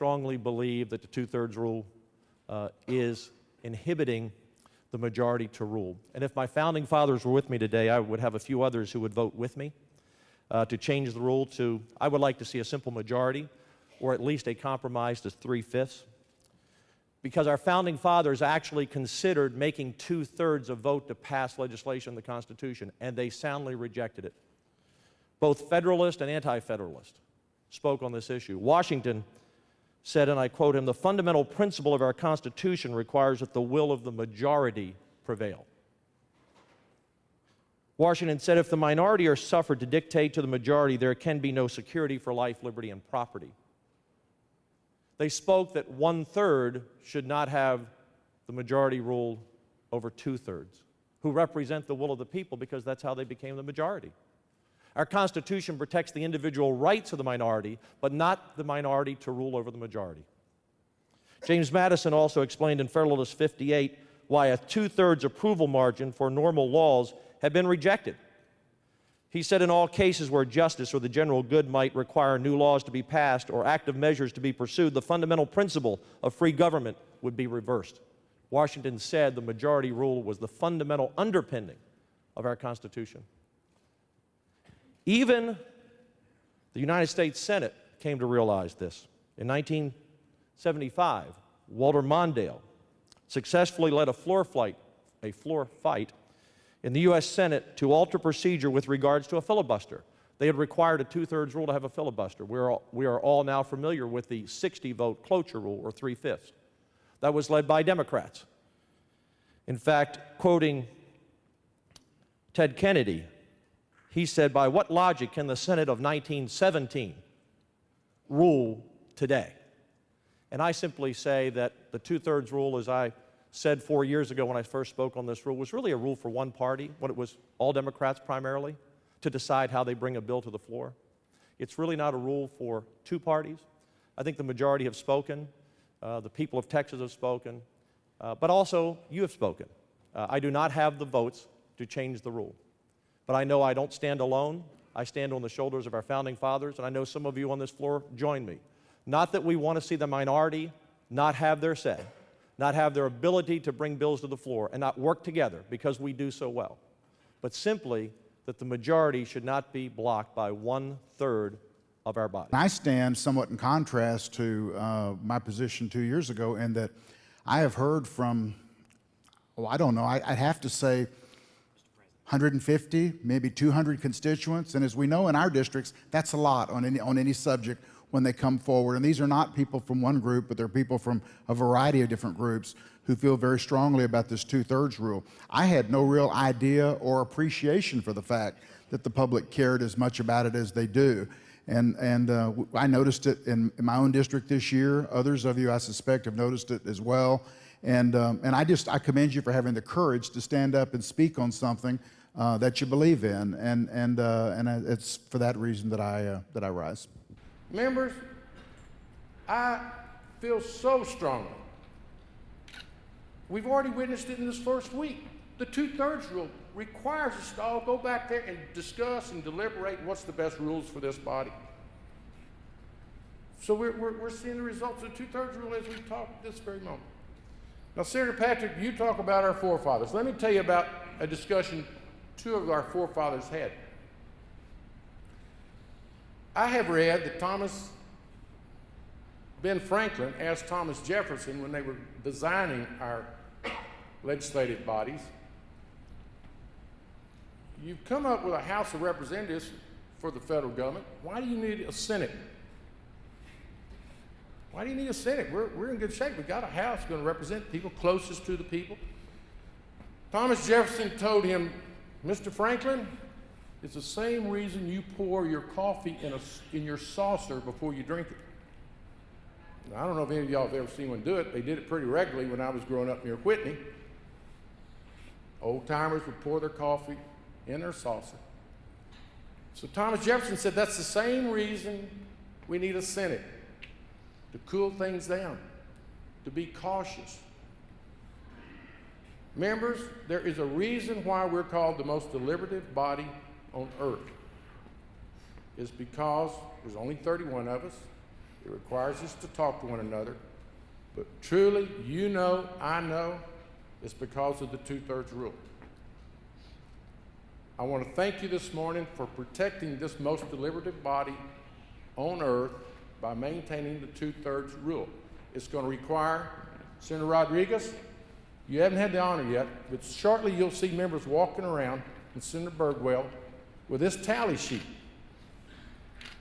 strongly believe that the two-thirds rule is inhibiting the majority to rule. And if my founding fathers were with me today, I would have a few others who would vote with me to change the rule to, I would like to see a simple majority, or at least a compromise to 3/5. Because our founding fathers actually considered making two-thirds a vote to pass legislation in the Constitution, and they soundly rejected it. Both Federalist and Anti-Federalist spoke on this issue. Washington said, and I quote him, "The fundamental principle of our Constitution requires that the will of the majority prevail." Washington said, "If the minority are suffered to dictate to the majority, there can be no security for life, liberty, and property." They spoke that 1/3 should not have the majority rule over 2/3, who represent the will of the people because that's how they became the majority. Our Constitution protects the individual rights of the minority, but not the minority to rule over the majority. James Madison also explained in Federalist 58 why a 2/3 approval margin for normal laws had been rejected. He said in all cases where justice or the general good might require new laws to be passed or active measures to be pursued, the fundamental principle of free government would be reversed. Washington said the majority rule was the fundamental underpinning of our Constitution. Even the United States Senate came to realize this. In 1975, Walter Mondale successfully led a floor fight in the U.S. Senate to alter procedure with regards to a filibuster. They had required a 2/3 rule to have a filibuster. We are all now familiar with the 60-vote cloture rule, or 3/5. That was led by Democrats. In fact, quoting Ted Kennedy, he said, "By what logic can the Senate of 1917 rule today?" And I simply say that the 2/3 rule, as I said 4 years ago when I first spoke on this rule, was really a rule for one party, when it was all Democrats primarily, to decide how they bring a bill to the floor. It's really not a rule for two parties. I think the majority have spoken, the people of Texas have spoken, but also you have spoken. I do not have the votes to change the rule, but I know I don't stand alone. I stand on the shoulders of our founding fathers, and I know some of you on this floor join me. Not that we want to see the minority not have their say, not have their ability to bring bills to the floor and not work together because we do so well, but simply that the majority should not be blocked by 1/3 of our body. I stand somewhat in contrast to my position 2 years ago in that I have heard from, I don't know, I'd have to say 150, maybe 200 constituents, and as we know in our districts, that's a lot on any subject when they come forward. And these are not people from one group, but they're people from a variety of different groups who feel very strongly about this 2/3 rule. I had no real idea or appreciation for the fact that the public cared as much about it as they do. And I noticed it in my own district this year. Others of you, I suspect, have noticed it as well. And I commend you for having the courage to stand up and speak on something that you believe in. And it's for that reason that I rise. Members, I feel so strongly. We've already witnessed it in this first week. The 2/3 rule requires us to all go back there and discuss and deliberate what's the best rules for this body. So we're seeing the results of the 2/3 rule as we talk at this very moment. Now, Senator Patrick, you talk about our forefathers. Let me tell you about a discussion two of our forefathers had. I have read that Ben Franklin asked Thomas Jefferson when they were designing our legislative bodies, "You've come up with a House of Representatives for the federal government. Why do you need a Senate? Why do you need a Senate? We're in good shape. We've got a House going to represent people closest to the people." Thomas Jefferson told him, "Mr. Franklin, it's the same reason you pour your coffee in your saucer before you drink it." Now, I don't know if any of y'all have ever seen one do it. They did it pretty regularly when I was growing up near Whitney. Old timers would pour their coffee in their saucer. So Thomas Jefferson said that's the same reason we need a Senate, to cool things down, to be cautious. Members, there is a reason why we're called the most deliberative body on earth. It's because there's only 31 of us. It requires us to talk to one another. But truly, you know, I know, it's because of the 2/3 rule. I want to thank you this morning for protecting this most deliberative body on earth by maintaining the 2/3 rule. It's going to require, Senator Rodriguez, you haven't had the honor yet, but shortly you'll see members walking around, and Senator Birdwell, with this tally sheet.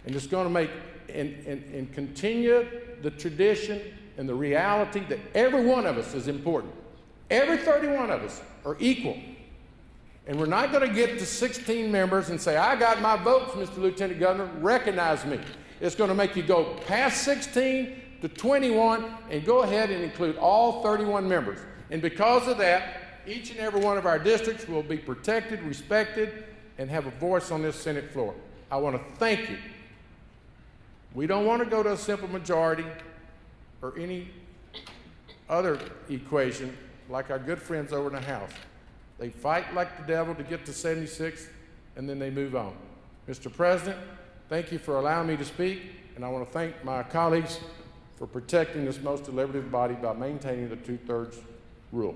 And it's going to make and continue the tradition and the reality that every one of us is important. Every 31 of us are equal. And we're not going to get to 16 members and say, I got my votes, Mr. Lieutenant Governor, recognize me. It's going to make you go past 16 to 21 and go ahead and include all 31 members. And because of that, each and every one of our districts will be protected, respected, and have a voice on this Senate floor. I want to thank you. We don't want to go to a simple majority or any other equation like our good friends over in the House. They fight like the devil to get to 76, and then they move on. Mr. President, thank you for allowing me to speak, and I want to thank my colleagues for protecting this most deliberative body by maintaining the 2/3 rule.